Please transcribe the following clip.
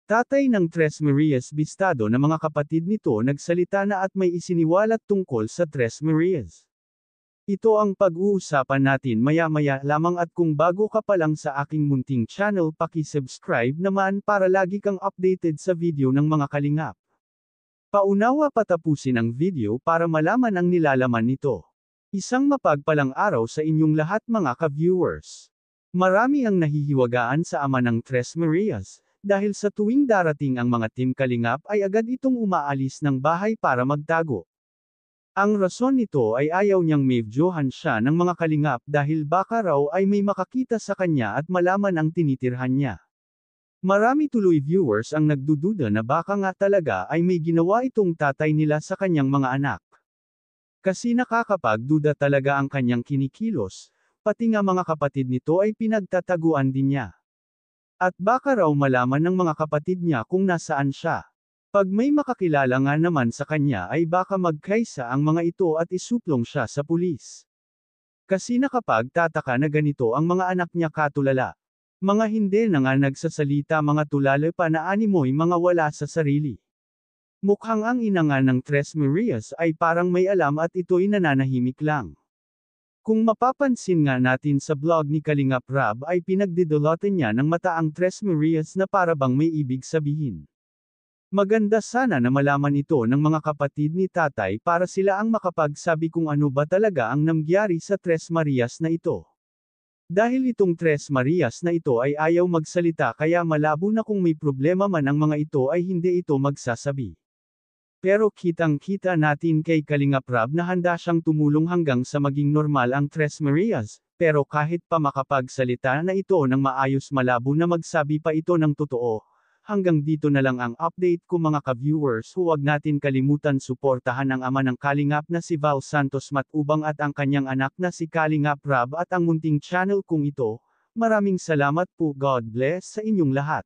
Tatay ng Tres Marias Bistado na mga kapatid nito nagsalita na at may isiniwalat tungkol sa Tres Marias. Ito ang pag-uusapan natin maya-maya lamang at kung bago ka pa lang sa aking munting channel paki-subscribe naman para lagi kang updated sa video ng mga kalingap. Paunawa patapusin ang video para malaman ang nilalaman nito. Isang mapagpalang araw sa inyong lahat mga ka-viewers. Marami ang nahihiwagaan sa ama ng Tres Marias. Dahil sa tuwing darating ang mga Team Kalingap ay agad itong umaalis ng bahay para magtago. Ang rason nito ay ayaw niyang medyohan siya ng mga Kalingap dahil baka raw ay may makakita sa kanya at malaman ang tinitirhan niya. Marami tuloy viewers ang nagdududa na baka nga talaga ay may ginawa itong tatay nila sa kanyang mga anak. Kasi nakakapagduda talaga ang kanyang kinikilos, pati nga mga kapatid nito ay pinagtataguan din niya. At baka raw malaman ng mga kapatid niya kung nasaan siya. Pag may makakilala nga naman sa kanya ay baka magkaisa ang mga ito at isuplong siya sa pulis. Kasi nakapagtataka na ganito ang mga anak niya katulala. Mga hindi na nga nagsasalita mga tulala pa na animoy mga wala sa sarili. Mukhang ang ina nga ng Tres Marias ay parang may alam at ito'y nananahimik lang. Kung mapapansin nga natin sa vlog ni Kalingap Rab ay pinagdidolotan niya ng mata ang Tres Marias na para bang may ibig sabihin. Maganda sana na malaman ito ng mga kapatid ni tatay para sila ang makapagsabi kung ano ba talaga ang nangyari sa Tres Marias na ito. Dahil itong Tres Marias na ito ay ayaw magsalita kaya malabo na kung may problema man ang mga ito ay hindi ito magsasabi. Pero kitang-kita natin kay Kalingap Rab na handa siyang tumulong hanggang sa maging normal ang Tres Marias, pero kahit pa makapagsalita na ito ng maayos malabo na magsabi pa ito ng totoo. Hanggang dito na lang ang update ko mga ka-viewers, huwag natin kalimutan suportahan ang ama ng Kalingap na si Val Santos Matubang at ang kanyang anak na si Kalingap Rab at ang munting channel kong ito. Maraming salamat po, God bless sa inyong lahat.